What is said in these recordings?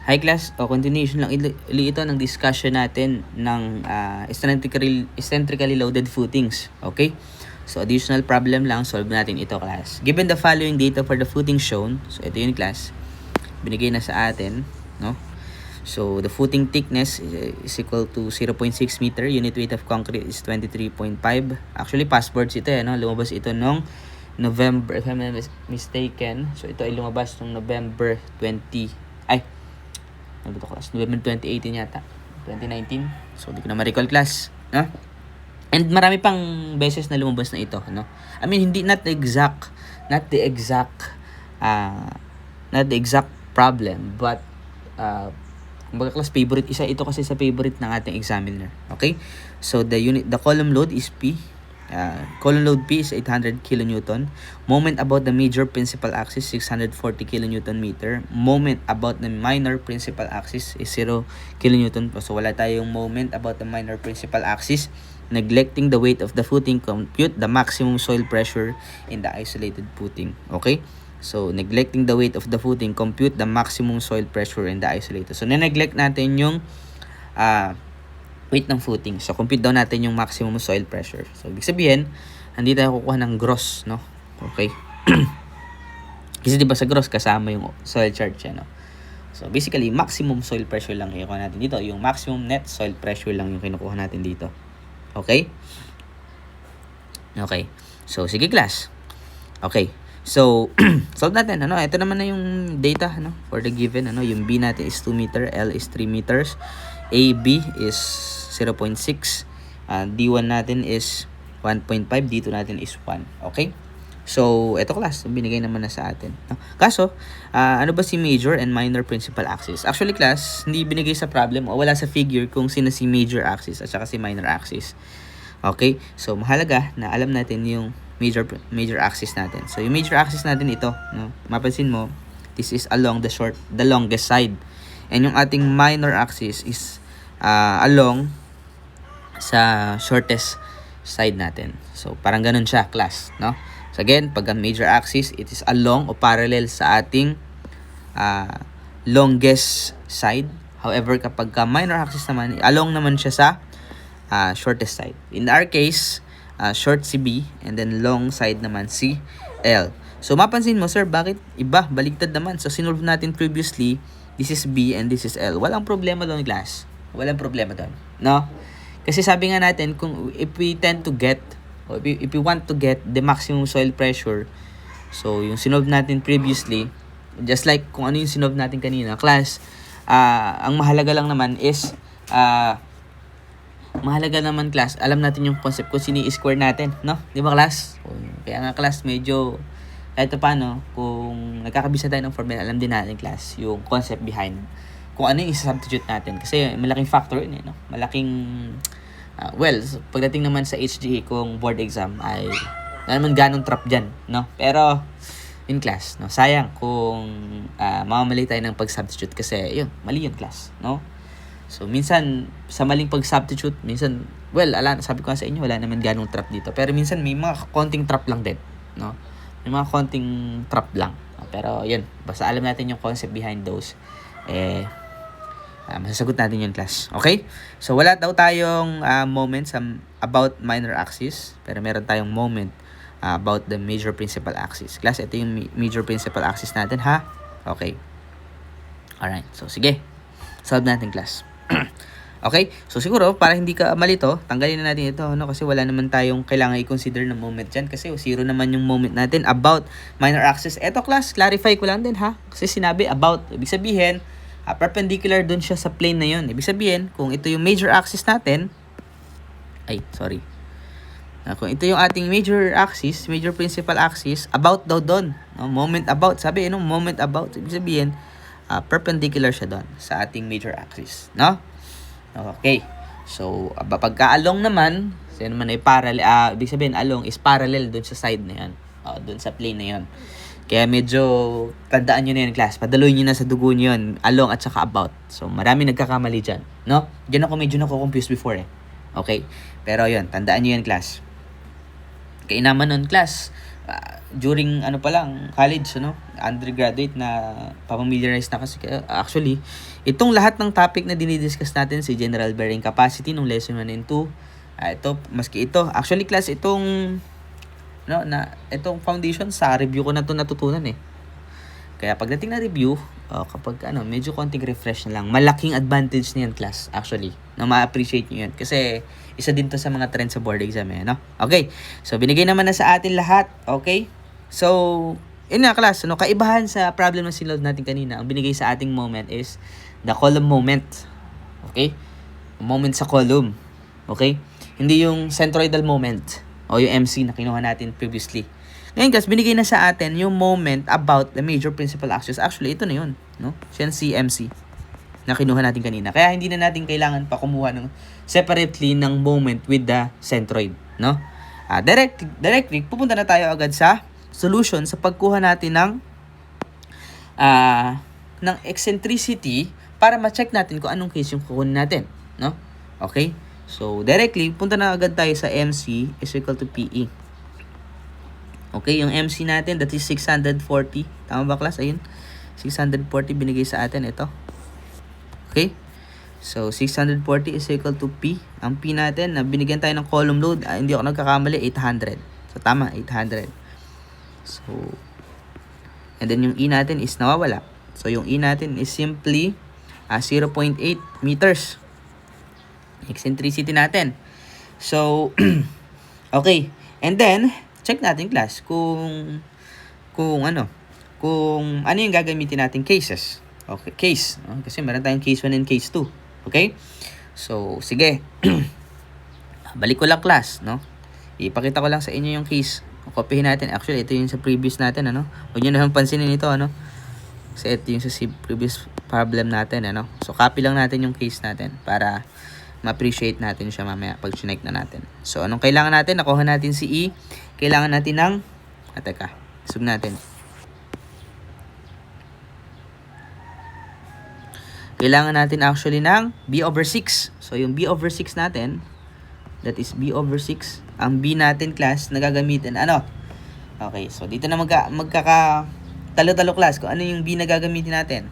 Hi class, continuation lang ito ng discussion natin ng eccentrically loaded footings. Okay? So additional problem lang, solve natin ito class. Given the following data for the footing shown, so ito yun class, binigay na sa atin, no? So the footing thickness is equal to 0.6 meter, unit weight of concrete is 23.5. Actually passwords ito no? Lumabas ito nung November, if I'm not mistaken. So ito ay lumabas nung November 2018 yata. 2019. So, di ko na ma-recall class. No? And marami pang beses na lumabas na ito. No? I mean, not the exact problem. But, kumbaga class, favorite. Isa ito kasi sa favorite ng ating examiner. Okay? So, the column load is P. Column load P is 800 kilonewton. Moment about the major principal axis 640 kilonewton meter. Moment about the minor principal axis is 0 kilonewton. So wala tayong moment about the minor principal axis. Neglecting the weight of the footing, compute the maximum soil pressure in the isolated footing. Okay? So neglecting the weight of the footing, compute the maximum soil pressure in the isolated. So na-neglect natin yung weight ng footing. So, compute daw natin yung maximum soil pressure. So, ibig sabihin, hindi tayo kukuha ng gross, no? Okay? Kasi diba sa gross, kasama yung soil charge, no? So, basically, maximum soil pressure lang yung kinukuha natin dito. Yung maximum net soil pressure lang yung kinukuha natin dito. Okay? Okay. So, sige class. Okay. So, solve natin, ano? Ito naman na yung data, ano? For the given, ano? Yung B natin is 2 meter, L is 3 meters, AB is 0.6, D1 natin is 1.5, D2 natin is 1. Okay? So, ito class, binigay naman na sa atin. Kaso, ano ba si major and minor principal axis? Actually class, hindi binigay sa problem o wala sa figure kung sino si major axis at saka si minor axis. Okay? So, mahalaga na alam natin yung major axis natin. So, yung major axis natin ito, no? Mapansin mo, this is along the longest side. And yung ating minor axis is along sa shortest side natin. So, parang ganun siya, class, no? So, again, pag ang major axis, it is along o parallel sa ating longest side. However, kapag minor axis naman, along naman siya sa shortest side. In our case, short si B, and then long side naman si L. So, mapansin mo, sir, bakit iba? Baligtad naman. So, sinolve natin previously, this is B and this is L. Walang problema doon, class. Walang problema doon, no? Kasi sabi nga natin, kung if we want to get the maximum soil pressure, so yung sinolve natin previously, just like kung ano yung sinolve natin kanina, class, ang mahalaga lang naman is, class, alam natin yung concept kung sino i-square natin, no? Di ba, class? Kaya nga, class, medyo, kahit paano, kung nagkakabisa tayo ng formula, alam din natin, class, yung concept behind kung ano yung isa-substitute natin. Kasi malaking factor yun, no? Malaking, pagdating naman sa HGE, kung board exam, ay, naman ganong trap dyan, no? Pero, in class, no? Sayang kung mamamali tayo ng pag-substitute kasi, yun, mali yung class, no? So, minsan, sa maling pag-substitute, minsan, sabi ko nga sa inyo, wala naman ganong trap dito. Pero minsan, may mga konting trap lang din, no? May mga konting trap lang. Pero, yun, basta alam natin yung concept behind those, masasagot natin yun, class. Okay? So, wala daw tayong moments about minor axis, pero meron tayong moment about the major principal axis. Class, ito yung major principal axis natin, ha? Okay. Alright. So, sige. Solve natin, class. Okay? So, siguro, para hindi ka malito, tanggalin na natin ito, no? Kasi wala naman tayong kailangan i-consider na moment dyan. Kasi zero naman yung moment natin about minor axis. Ito, class, clarify ko lang din, ha? Kasi sinabi about. Ibig sabihin, perpendicular dun siya sa plane na yun. Ibig sabihin, kung ito yung major axis natin, kung ito yung ating major axis, major principal axis, about daw dun. No? Moment about. Sabi, moment about. Ibig sabihin, perpendicular siya dun sa ating major axis. No? Okay. So, pagka-along naman, so naman ay parallel. Ibig sabihin, along is parallel dun sa side na yan. Dun sa plane na yan. Kaya medyo, tandaan nyo na yun, class. Padaluin nyo na sa dugo nyo yun, along at saka about. So, marami nagkakamali dyan. No? Diyan ako medyo nako-confuse before eh. Okay? Pero yun, tandaan nyo yan, class. Kaya naman nun, class, during ano pa lang, college, undergraduate na papamiliarize na kasi. Actually, itong lahat ng topic na dinidiscuss natin, si general bearing capacity nung lesson 1 and 2, actually class, itong foundation sa review ko na to natutunan eh. Kaya pagdating na review, kapag medyo konting refresh na lang, malaking advantage na yan class, actually, na ma-appreciate nyo yan. Kasi, isa din to sa mga trend sa board exam eh, no? Okay, so binigay naman na sa atin lahat, okay? So, yun nga class, kaibahan sa problem na sinload natin kanina, ang binigay sa ating moment is the column moment, okay? Moment sa column, okay? Hindi yung centroidal moment, o yung MC na kinuha natin previously. Ngayon guys, binigay na sa atin yung moment about the major principal axis. Actually, ito na yun, no? Siya CMC na kinuha natin kanina. Kaya hindi na natin kailangan pa kumuha ng separately ng moment with the centroid, no? Directly, pupunta na tayo agad sa solution sa pagkuha natin ng eccentricity para ma-check natin kung anong case yung kukunin natin, no? Okay? So, directly, punta na agad tayo sa MC is equal to PE. Okay, yung MC natin, that is 640. Tama ba, class? Ayun. 640 binigay sa atin. Ito. Okay. So, 640 is equal to P. Ang P natin, na binigyan tayo ng column load, hindi ako nagkakamali, 800. So, tama, 800. So, and then yung E natin is nawawala. So, yung E natin is simply 0.8 meters. Eccentricity natin. So, okay. And then, check natin class kung ano yung gagamitin natin cases. Okay, case. Kasi meron tayong case 1 and case 2. Okay? So, sige. Balik ko lang class, no? Ipakita ko lang sa inyo yung case. Kopyahin natin. Actually, ito yung sa previous natin, ano? Huwag nyo naman pansinin ito, ano? Kasi ito yung sa previous problem natin, ano? So, copy lang natin yung case natin para ma-appreciate natin siya mamaya pag chinek na natin. So, anong kailangan natin? Nakuha natin si E. Kailangan natin ng... sub natin. Kailangan natin actually ng B over 6. So, yung B over 6 natin, that is B over 6. Ang B natin, class, nagagamitin, ano? Okay, so dito na magkaka-talo-talo class kung ano yung B na gagamitin natin.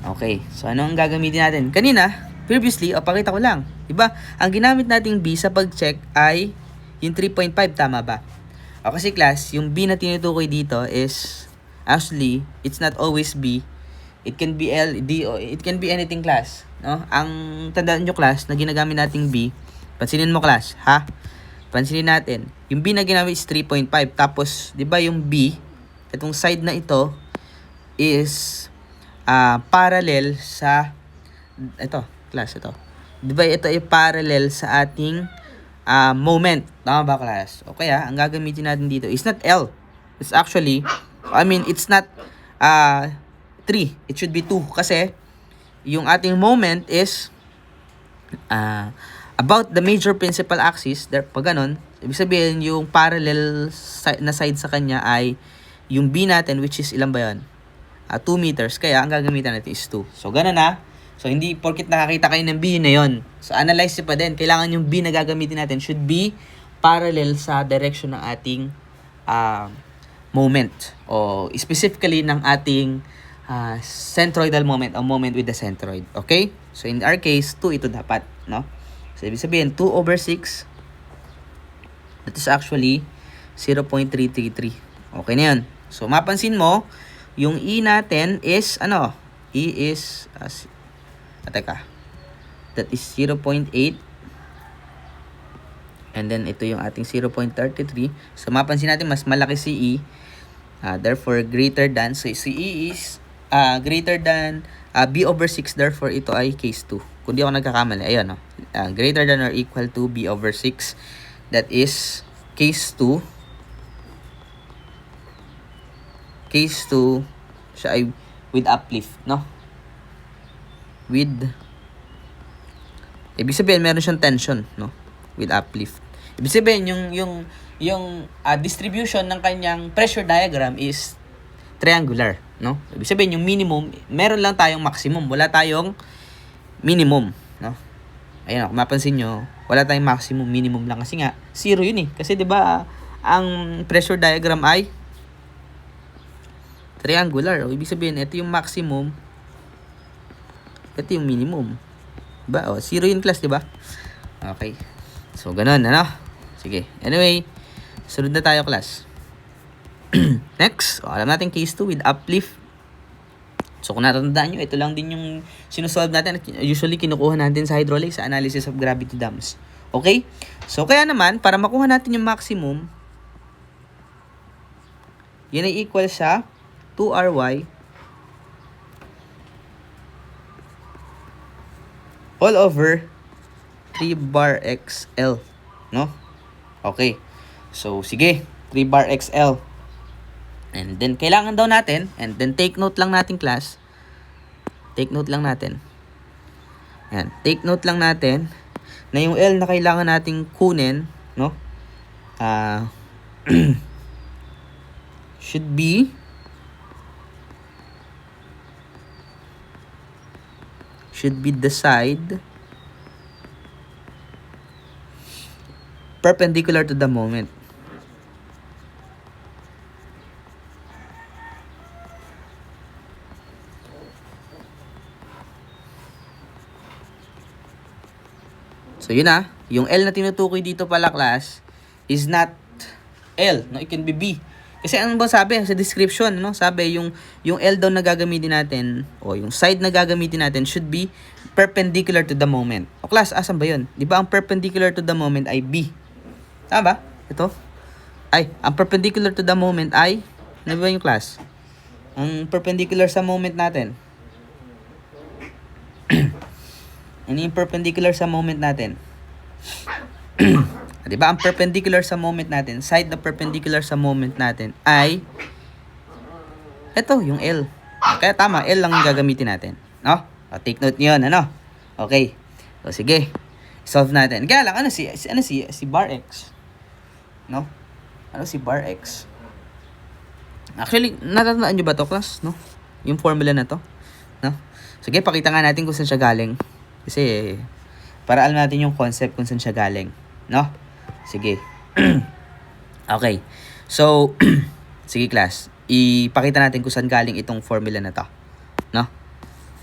Okay, so ano ang gagamitin natin? Kanina, previously, pakita ko lang. Diba? Ang ginamit nating B sa pag-check ay yung 3.5, tama ba? O kasi class, yung B na tinutukoy dito is, actually, it's not always B. It can be L, D, o it can be anything class. No? Ang tandaan nyo class na ginagamit nating B, pansinin mo class, ha? Pansinin natin. Yung B na ginamit is 3.5. Tapos, di ba yung B, itong side na ito, is parallel sa ito, class, ito. Di ba ito ay parallel sa ating moment. Tama ba, class? O kaya, ang gagamitin natin dito is not L. It's actually, it's not 3. It should be 2. Kasi, yung ating moment is about the major principal axis. Pag ganun, ibig sabihin, yung parallel na side sa kanya ay yung B natin, which is ilan ba yun? 2 meters. Kaya, ang gagamitan natin is 2. So, ganun na. So, hindi porket nakakita kayo ng B na yon. So, analyze nyo pa din. Kailangan yung B na gagamitin natin should be parallel sa direction ng ating moment. O specifically ng ating centroidal moment o moment with the centroid. Okay? So, in our case, 2 ito dapat. No? So, ibig sabihin, 2 over 6. That is actually 0.333. Okay na yan. So, mapansin mo, yung E natin is, E is, that is 0.8. And then, ito yung ating 0.33. So, mapansin natin, mas malaki si E. Therefore, greater than. So, si E is greater than B over 6. Therefore, ito ay case 2. Kung di ako nagkakamali, ayun, no? Greater than or equal to B over 6. That is case 2. Case 2, siya ay with uplift, no? With, ibig sabihin, meron siyang tension, no? With uplift. Ibig sabihin, yung distribution ng kanyang pressure diagram is triangular, no? Ibig sabihin, yung minimum, meron lang tayong maximum, wala tayong minimum, no? Ayun, kung mapansin nyo, wala tayong maximum, minimum lang kasi nga 0 yun eh. Kasi 'di ba, ang pressure diagram ay triangular. O, ibig sabihin, ito yung maximum, ito yung minimum. Diba? O, 0 yung class, diba? Okay. So, ganun, ano? Sige. Anyway, sunod na tayo, class. Next, alam natin case 2 with uplift. So, kung natatandaan nyo, ito lang din yung sinusolve natin. Usually, kinukuha natin sa hydraulics, sa analysis of gravity dams. Okay? So, kaya naman, para makuha natin yung maximum, yan ay equal sa 2Ry all over 3 bar XL. No? Okay. So, sige. 3 bar XL. And then, kailangan daw natin, and then take note lang natin, class. Take note lang natin. Yan. Take note lang natin na yung L na kailangan nating kunin, no? Should be the side perpendicular to the moment. So, yun na. Yung L na tinutukoy dito pala, class, is not L. No? It can be B. Kasi ano ba sabi sa description, no? Sabi yung L daw na gagamitin natin o yung side na gagamitin natin should be perpendicular to the moment. O class, asan ba 'yun? 'Di ba ang perpendicular to the moment ay B? Tama ba? Ito. Ay, ang perpendicular to the moment ay ano ba yung class? Ang perpendicular sa moment natin. Ano yung perpendicular sa moment natin? Diba? Ang perpendicular sa moment natin, side na perpendicular sa moment natin ay ito, yung L. Kaya tama, L lang yung gagamitin natin. No? O, take note nyo yun, ano? Okay. So, sige. Solve natin. Kaya lang, si bar X? No? Ano si bar X? Actually, natatandaan nyo ba to, class? No? Yung formula na to? No? Sige, pakita nga natin kung saan siya galing. Kasi, para alam natin yung concept kung saan siya galing. No? Sige. Okay. So, sige, class. Ipakita natin kung saan galing itong formula na to. No?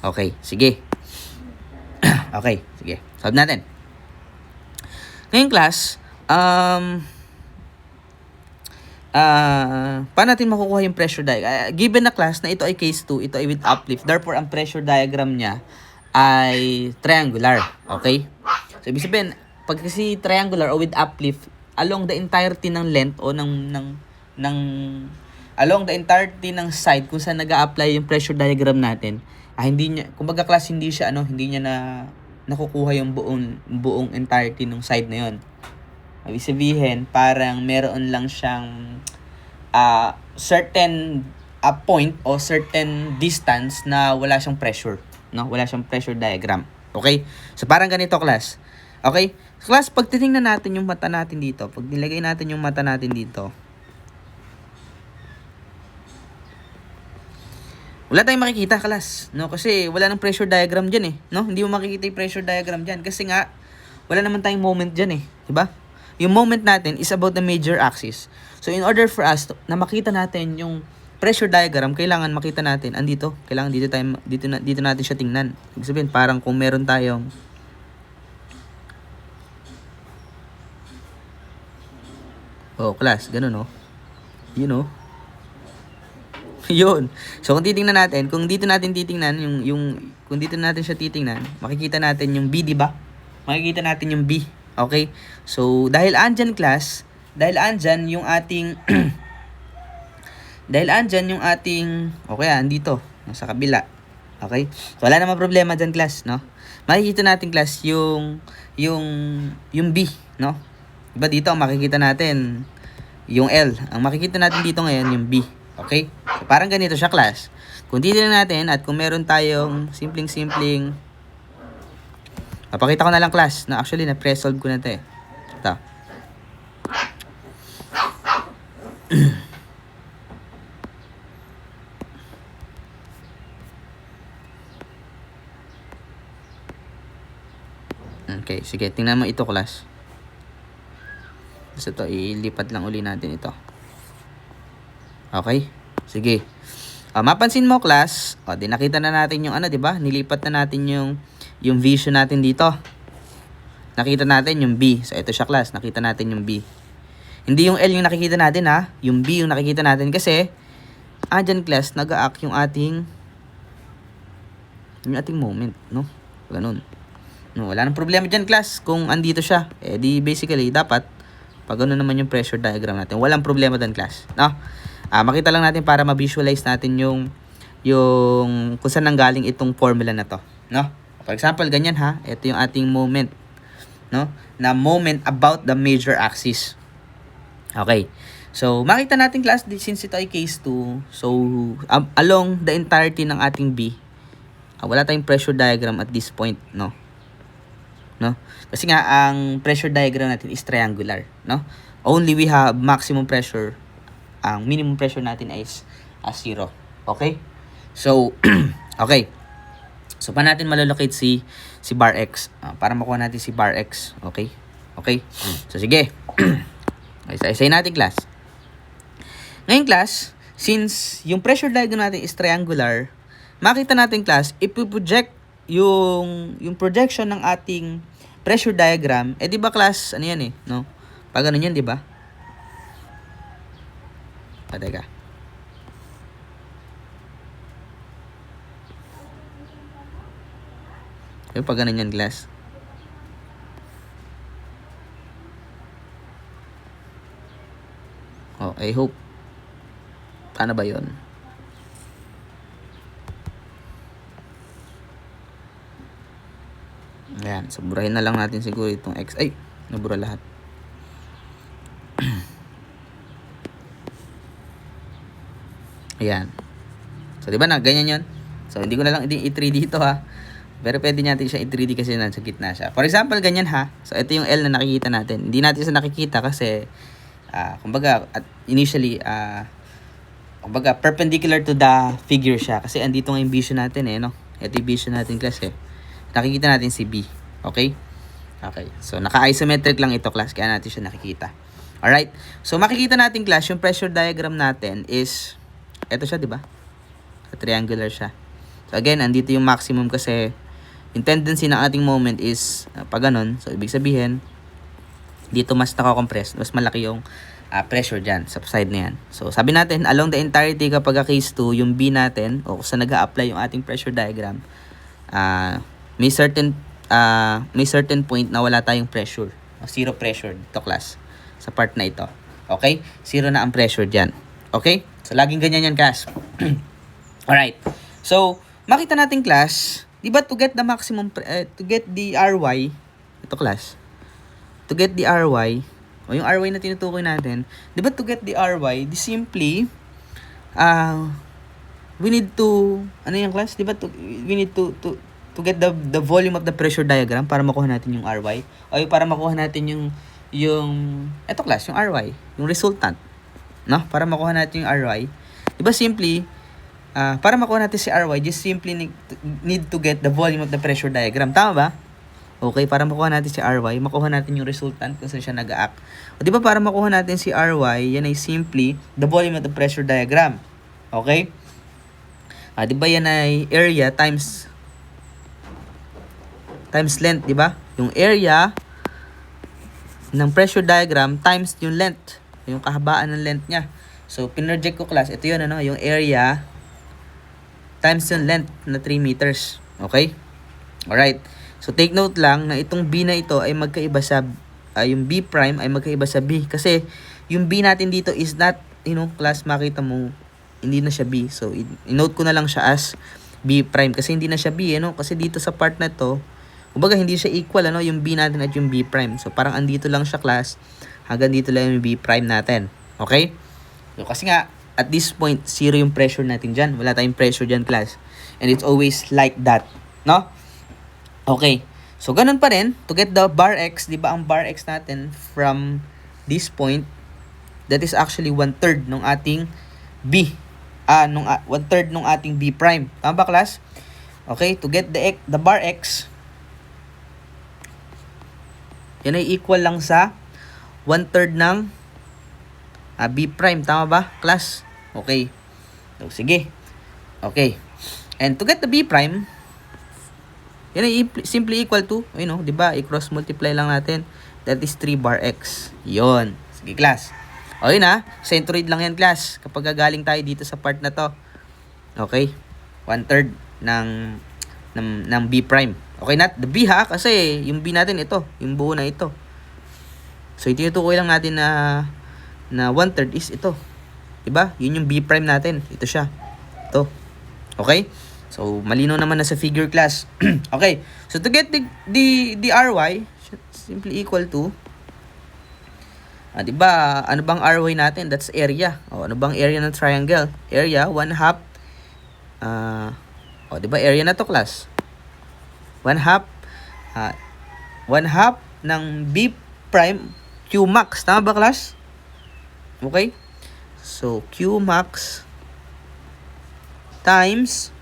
Okay. Sige. Okay. Sige. Solve natin. Ngayon, class, paano natin makukuha yung pressure diagram? Given na, class, na ito ay case 2, ito ay with uplift. Therefore, ang pressure diagram niya ay triangular. Okay? So, ibig sabihin, pag kasi triangular o with uplift, along the entirety ng length o along the entirety ng side kung saan nag-a-apply yung pressure diagram natin, hindi niya, kumbaga, class, hindi niya nakukuha yung buong entirety ng side na yon. Ibig sabihin, parang meron lang siyang certain point o certain distance na wala siyang pressure, no? Wala siyang pressure diagram. Okay? So, parang ganito, class. Okay? Class, pag titingnan natin yung mata natin dito, pag nilagay natin yung mata natin dito, wala tayong makikita, class. No? Kasi wala nang pressure diagram dyan eh. No? Hindi mo makikita yung pressure diagram dyan. Kasi nga, wala naman tayong moment dyan eh. Diba? Yung moment natin is about the major axis. So, in order for us na makita natin yung pressure diagram, kailangan makita natin, andito. Kailangan dito natin siya tingnan. Ibig sabihin, parang kung meron tayong class, ganun, no? Yun, no? Yun. So, kung titingnan natin, kung dito natin titingnan, kung dito natin siya titingnan, makikita natin yung B, di ba? Makikita natin yung B. Okay? So, dahil andyan, class, yung ating, okay, andito, sa kabila. Okay? So, wala namang problema dyan, class, no? Makikita natin, class, yung B, no? Diba dito, makikita natin yung L. Ang makikita natin dito ngayon, yung B. Okay? So, parang ganito siya, class. Kung titignan natin at kung meron tayong simpleng papakita ko na lang, class, na actually na-pre-solve ko na ito eh. Ito. Okay, sige, tingnan mo ito, class. Tapos ito, ilipat lang uli natin ito. Okay? Sige. Mapansin mo, class, di nakita na natin yung di ba? Nilipat na natin yung vision natin dito. Nakita natin yung B. So, ito siya, class. Nakita natin yung B. Hindi yung L yung nakikita natin, ha? Yung B yung nakikita natin kasi, dyan, class, nag-a-act yung ating moment, no? Ganun. No, wala nang problema dyan, class. Kung andito siya, di basically, dapat, pag ano naman yung pressure diagram natin, walang problema dyan, class. No? Makita lang natin para ma-visualize natin yung kung saan nanggaling itong formula na to, no? For example, ganyan ha, ito yung ating moment, no? Na moment about the major axis. Okay. So, makita natin, class, since ito ay case 2, so along the entirety ng ating B, wala tayong pressure diagram at this point, no? No? Kasi nga ang pressure diagram natin is triangular, no? Only we have maximum pressure. Ang minimum pressure natin is 0. Okay? So, okay. So, paano natin malolocate si bar X? Para makuha natin si bar X. Okay? Okay? So, sige. Isa-isay natin, class. Ngayon, class, since yung pressure diagram natin is triangular, makita natin, class, ipo-project yung projection ng ating pressure diagram, di ba, class, ano yan no? Pag ano yan, di ba? Teka. Yung pag ganun yan, class. I hope. Paano ba yun? Ayan. So, burahin na lang natin siguro itong X. Ay, nabura lahat. Ayan. So, di ba na? Ganyan yun. So, hindi ko na lang i-3D dito, ha. Pero pwede natin siya i-3D kasi nasa gitna siya. For example, ganyan, ha. So, ito yung L na nakikita natin. Hindi natin siya nakikita kasi, kumbaga, initially, kumbaga, perpendicular to the figure siya. Kasi andito nga yung vision natin, no? Ito yung vision natin, class, Nakikita natin si B. Okay? Okay. So, naka-isometric lang ito, class. Kaya natin siya nakikita. Alright? So, makikita natin, class, yung pressure diagram natin is, ito siya, di ba? Triangular siya. So, again, andito yung maximum kasi yung tendency ng ating moment is pag ganun. So, ibig sabihin, dito mas nakakompress. Mas malaki yung pressure dyan sa side na yan. So, sabi natin, along the entirety kapag case 2, yung B natin, o kung saan nag-a-apply yung ating pressure diagram, may certain point na wala tayong pressure. O zero pressure dito, class. Sa part na ito. Okay? Zero na ang pressure dyan. Okay? So, laging ganyan yan, class. Alright. So, makita natin, class, di ba to get the maximum, to get the RY, ito, class, to get the RY, o yung RY na tinutukoy natin, di ba to get the RY, di simply, we need to, ano yung, class, di ba, we need to get the volume of the pressure diagram para makuha natin yung RY, o yung para makuha natin yung ito, class, yung RY, yung resultant, no? Para makuha natin yung RY, di ba simply, para makuha natin si RY, just simply need to get the volume of the pressure diagram. Tama ba? Okay, para makuha natin si RY, makuha natin yung resultant kung saan siya nag-a-act. O, di ba para makuha natin si RY, yan ay simply the volume of the pressure diagram. Okay? Di ba yan ay area times length, di ba? Yung area ng pressure diagram times yung length, yung kahabaan ng length niya. So, pinroject ko, class, ito yun, yung area times yung length na 3 meters. Okay? Alright. So, take note lang na itong B na ito ay magkaiba sa, yung B prime ay magkaiba sa B. Kasi, yung B natin dito is not, class, makita mo, hindi na siya B. So, i-note ko na lang siya as B prime. Kasi hindi na siya B, Kasi dito sa part na to, kumbaga hindi siya equal, yung B natin at yung B prime. So, parang andito lang siya, class. Hanggang dito lang yung B prime natin. Okay? So, kasi nga, at this point, zero yung pressure natin dyan. Wala tayong pressure dyan, class. And it's always like that. No? Okay. So, ganun pa rin. To get the bar X, di ba ang bar X natin from this point, that is actually 1/3 ng ating B. 1/3 ng ating B prime. Tama ba, class? Okay. To get the bar X, yan ay equal lang sa 1/3 ng B prime. Tama ba, class? Okay. So, sige. Okay. And to get the B prime, yan ay simply equal to, di ba, i-cross multiply lang natin. That is 3 bar x. Yon. Sige, class. Okay na, centroid lang yan, class. Kapag gagaling tayo dito sa part na to. Okay? 1/3 ng B prime. Okay, not the B ha, kasi yung B natin ito, yung buo na ito. So, itinutukoy lang natin na 1/3 is ito. Diba? Yun yung B prime natin. Ito siya. Ito. Okay? So, malinaw naman na sa figure, class. Okay. So, to get the RY, simply equal to, diba, ano bang RY natin? That's area. Ano bang area ng triangle? Area, 1/2. Diba, area na to, class. 1/2. 1/2 ng B prime Q max. Tama ba, class? Okay? So, Q max times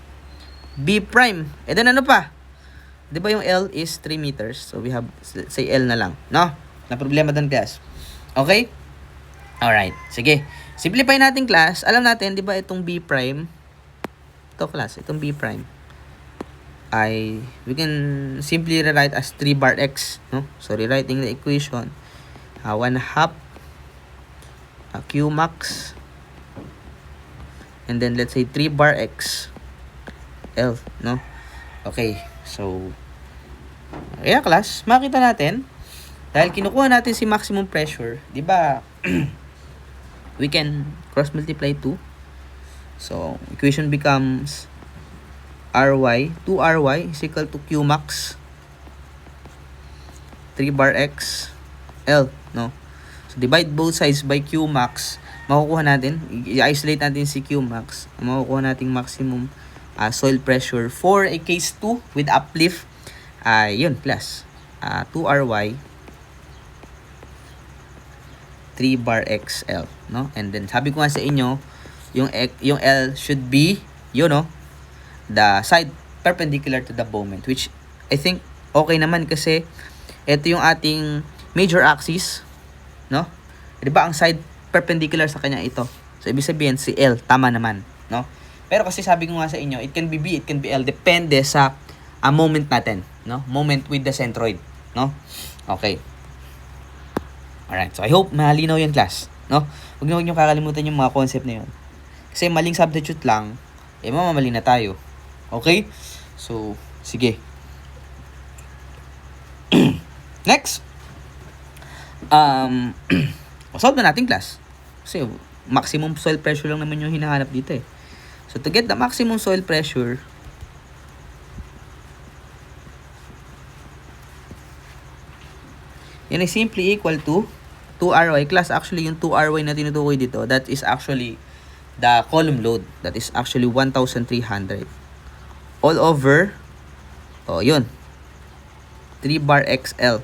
B prime. E then ano pa? Di ba yung L is 3 meters? So, we have, let's say L na lang. No? Na problema doon, class. Okay? Alright. Sige. Simplify natin, class. Alam natin, di ba itong B prime? Ito, class. Itong B prime. We can simply rewrite as 3 bar x. No? So, rewriting the equation. 1/2 Q max. And then, let's say 3 bar x. L, no? Okay, so, kaya class, makita natin, dahil kinukuha natin si maximum pressure, di ba, we can cross multiply 2. So, equation becomes RY, 2RY is equal to Q max, 3 bar X, L, no? So, divide both sides by Q max, makukuha natin, i-isolate natin si Q max, makukuha natin maximum soil pressure for a case 2 with uplift, yun, plus 2RY 3 bar XL, no? And then sabi ko nga sa inyo, yung L should be, the side perpendicular to the moment, which I think okay naman kasi ito yung ating major axis, no? 'Di ba ang side perpendicular sa kanya ito. So ibig sabihin si L tama naman, no? Pero kasi sabi ko nga sa inyo, it can be B, it can be L, depende sa moment natin, no? Moment with the centroid, no? Okay. Alright, so I hope malinaw yan, class, no? Huwag niyo kakalimutan yung mga concept na yun. Kasi maling substitute lang, mamamali na tayo. Okay? So, sige. Next. Solve na natin, class. Kasi maximum soil pressure lang naman yung hinahanap dito eh. So, to get the maximum soil pressure, yan ay simply equal to 2RY. Class, actually, yung 2RY na tinutukoy dito, that is actually the column load. That is actually 1,300. All over, yun, 3 bar XL.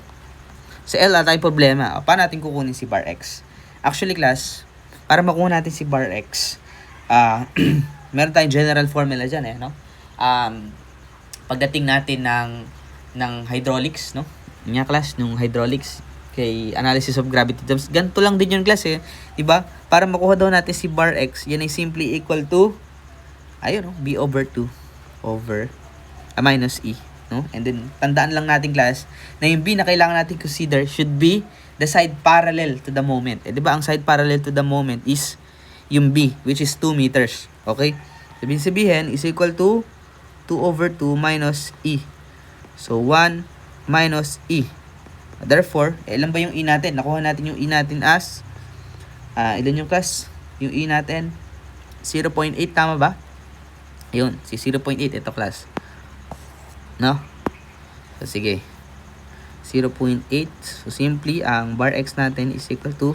Sa L, tayong problema. Paano natin kukunin si bar X? Actually, class, para makuha natin si bar X, meron tayong general formula dyan, no? Pagdating natin ng hydraulics, no? Yung class, nung hydraulics, kay analysis of gravity terms, ganito lang din yung class, diba? Para makuha daw natin si bar X, yan ay simply equal to, B over 2 over minus E, no? And then, tandaan lang natin, class, na yung B na kailangan natin consider should be the side parallel to the moment. Diba, ang side parallel to the moment is yung B, which is 2 meters. Okay? Sabihin is equal to 2 over 2 minus E. So, 1 minus E. Therefore, ilan ba yung E natin? Nakuha natin yung E natin as, ilan yung class? Yung E natin, 0.8, tama ba? Ayun, si 0.8, ito class. No? So, sige. 0.8. So, simply, ang bar X natin is equal to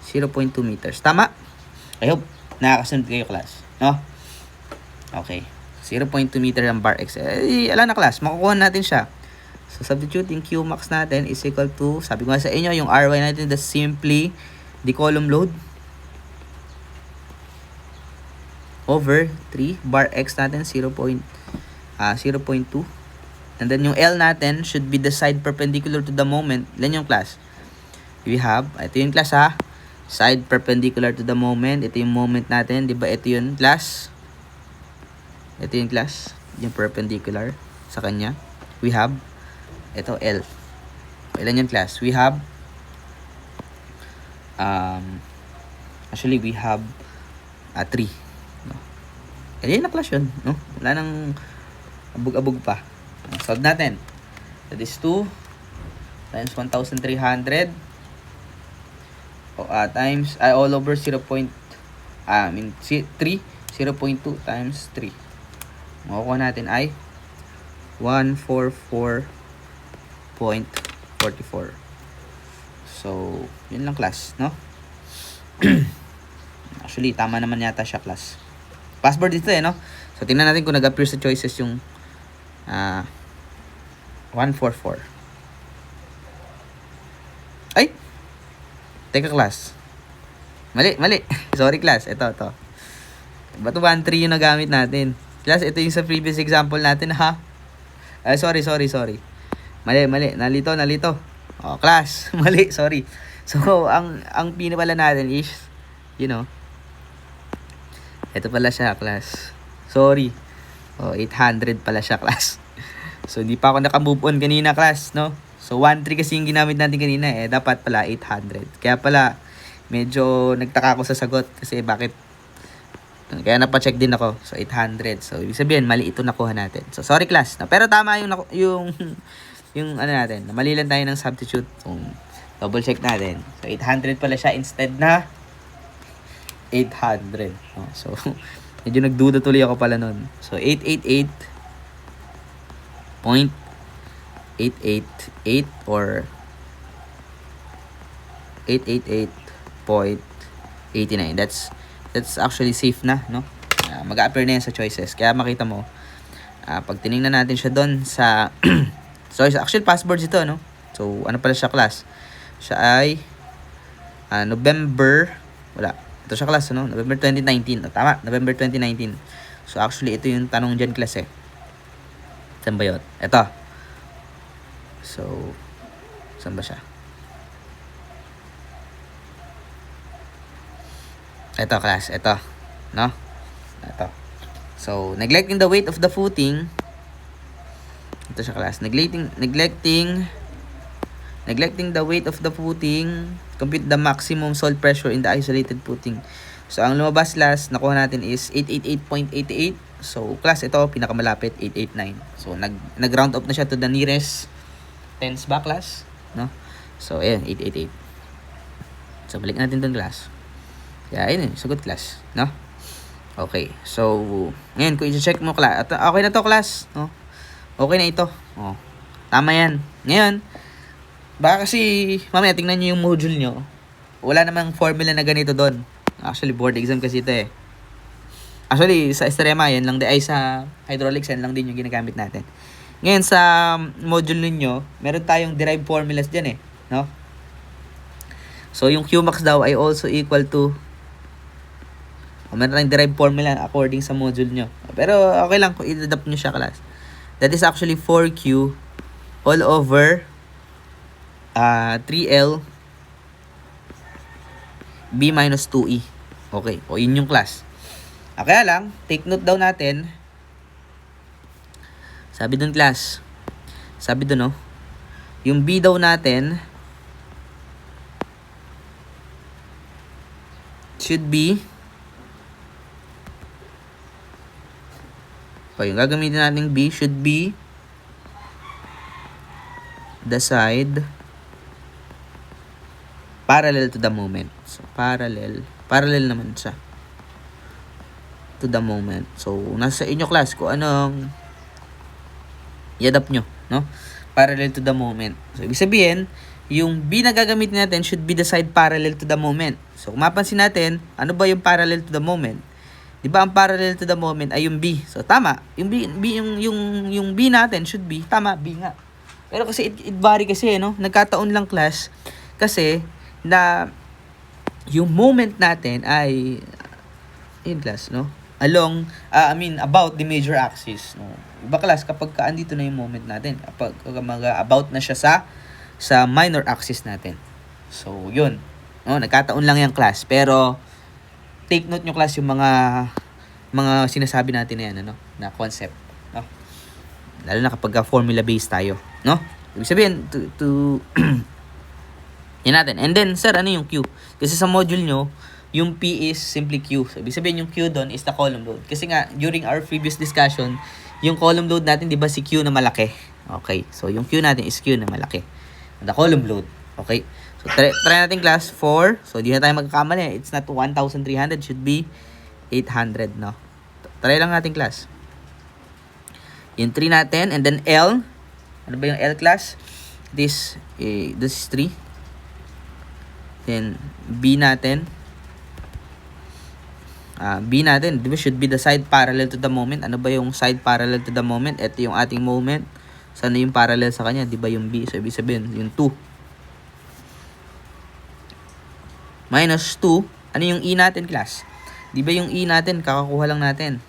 0.2 meters. Tama? I hope nakakasunod kayo, class. No? Okay. 0.2 meter ang bar X. Alam na, class. Makukuha natin siya. So, substituting Q max natin is equal to, sabi ko nga sa inyo, yung RY natin, that's simply the column load over 3. Bar X natin, 0.2. And then, yung L natin should be the side perpendicular to the moment. Ilan yung class? we have, ito yung class ha, side perpendicular to the moment. Ito yung moment natin, di ba? Ito yung class. Ito yung class, yung perpendicular sa kanya. We have, ito L. Ilan yung class? We have, actually we have 3. No? Yan na class yun. No? Wala nang abog-abog pa. Solve natin. That is 2 times 1,300 times all over 3, 0.2 times 3. Makukuha natin ay 144.44. So, yun lang class, no? Actually, tama naman yata siya class. Password dito no? So, tingnan natin kung nag-appear sa choices yung 144. Ay! Teka class. Mali. Sorry class. Ito. Ba't 1-3 yung nagamit natin? Class, ito yung sa previous example natin ha. Sorry. Mali. Nalito. Oh, class. Mali, sorry. So, ang pina pala natin is, ito pala siya, class. Sorry. 800 pala siya, class. So, di pa ako naka-move on kanina, class, no? So, 1-3 kasi yung ginamit natin kanina, dapat pala 800. Kaya pala, medyo nagtaka ako sa sagot kasi bakit. Kaya napacheck din ako. So, 800. So, ibig sabihin, mali ito nakuha natin. So, sorry, class. No? Pero tama yung ano natin. Mali lang tayo ng substitute. So, double check natin. So, 800 pala siya instead na 800. So, medyo nagduda tuloy ako pala nun. So, 888.888 or 888.89. That's actually safe na, no? Mag-a-appear na yan sa choices. Kaya makita mo, pag tinignan natin siya doon sa so, actually passwords ito, no? So, ano pala siya class? Siya ay November, wala. Ito siya class, no? November 2019. Tama, November 2019. So, actually, ito yung tanong dyan class Saan ba yun? Ito. So, saan ba siya? Ito class, ito, no? Ito. So, neglecting the weight of the footing. Ito siya class. Neglecting the weight of the footing. Compute the maximum soil pressure in the isolated footing. So, ang lumabas last, nakuha natin is 888.88. So, class, ito, pinakamalapit, 889. So, nag-round up na siya to the nearest tens ba, class? No? So, ayan, 888. So, balik natin dun, class. Yeah, ayun sagot class, no? Okay, so, ngayon, kung i-check mo, class, okay na to, class, no? Okay na ito, tama yan. Ngayon, baka kasi, mamaya, tingnan nyo yung module nyo, wala namang formula na ganito doon. Actually, board exam kasi ito Actually, sa Estrema, yan lang ay sa hydraulics, yan lang din yung ginagamit natin. Ngayon, sa module ninyo, meron tayong derived formulas dyan no? So, yung Qmax daw ay also equal to meron tayong derived formula according sa module nyo. Pero, okay lang kung i-adapt nyo siya, class. That is actually 4Q all over 3L B minus 2E. Okay, yun yung class. Kaya lang, take note daw natin, sabi dun class, yung B daw natin should be, yung gagamitin natin B should be the side parallel to the moment. So, parallel naman siya to the moment. So, nasa inyo class kung anong i-adapt nyo, no? Parallel to the moment. So, ibig sabihin, yung B na gagamitin natin should be the side parallel to the moment. So, kung mapansin natin, ano ba yung parallel to the moment? Di ba ang parallel to the moment ay yung B? So, tama. Yung B natin should be, tama, B nga. Pero kasi it vary kasi, no? Nagkataon lang class kasi na yung moment natin ay in class, no? About the major axis, no? Iba class kapag andito na yung moment natin, kapag about na siya sa minor axis natin. So, yun. No, nagkataon lang yung class. Pero, take note nyo class yung mga sinasabi natin na yan, ano, na concept. No? Lalo na kapag formula based tayo. No? Ibig sabihin, to yan natin. And then, sir, ano yung Q? Kasi sa module nyo, yung P is simply Q. So, ibig sabihin yung Q doon is the column load. Kasi nga, during our previous discussion, yung column load natin, di ba si Q na malaki? Okay. So, yung Q natin is Q na malaki. The column load. Okay. So, try natin class 4. So, di na tayo magkakamali. It's not 1,300. Should be 800, no? Try lang natin class. Yung 3 natin. And then L. Ano ba yung L class? This is 3. Then, B natin. B natin, di ba, should be the side parallel to the moment. Ano ba yung side parallel to the moment? Ito yung ating moment. So, ano yung parallel sa kanya? Di ba yung B? So, ibig sabihin, yung 2. Minus 2. Ano yung E natin, class? Di ba yung E natin, kakakuha lang natin.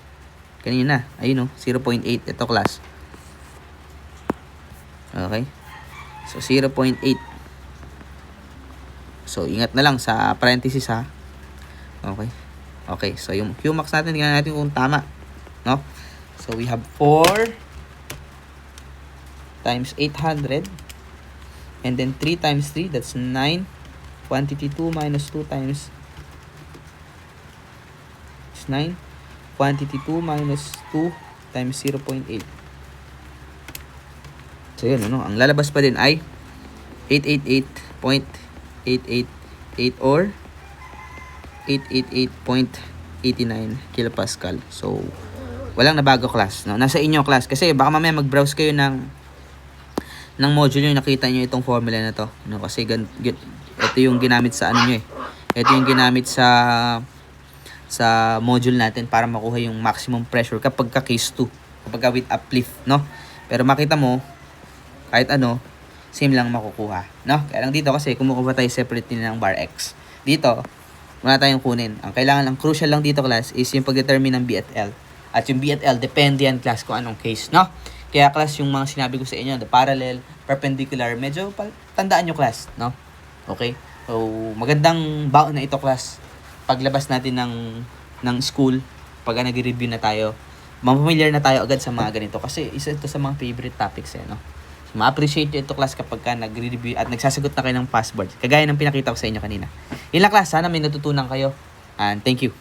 Kanina. Ayun, 0.8. Ito, class. Okay. So, 0.8. So, ingat na lang sa parenthesis, ha. Okay. Okay, so yung Qmax natin, tingnan natin kung tama, no? So we have 4 times 800, and then 3 times 3, that's 9. Quantity 2 minus 2 times is 9. Quantity 2 minus 2 times 0.8. So yun, ano? Ang lalabas pa din ay 888.888 or 888.89 kilopascal. So, walang nabago class. No? Nasa inyo class. Kasi baka mamaya mag-browse kayo ng module nyo, nakita nyo itong formula na to. No? Kasi ito yung ginamit sa ano nyo eh. Ito yung ginamit sa module natin para makuha yung maximum pressure kapag ka case 2. Kapag ka with uplift. No? Pero makita mo, kahit ano, same lang makukuha. No? Kaya lang dito kasi kumukuha tayo separate din ng bar X. Dito, wala tayong kunin. Ang kailangan, ang crucial lang dito class is yung pag-determine ng B at L. At yung B at L, depende yan class kung anong case, no? Kaya class, yung mga sinabi ko sa inyo, the parallel, perpendicular, medyo tandaan nyo class, no? Okay? So, magandang baon na ito class. Paglabas natin ng school, pag nag-review na tayo, mamamilyar na tayo agad sa mga ganito. Kasi isa ito sa mga favorite topics, no? Ma-appreciate nyo ito class kapag ka nagre-review at nagsasagot na kayo ng password. Kagaya ng pinakita ko sa inyo kanina. Yun lang class, sana may natutunan kayo. And thank you.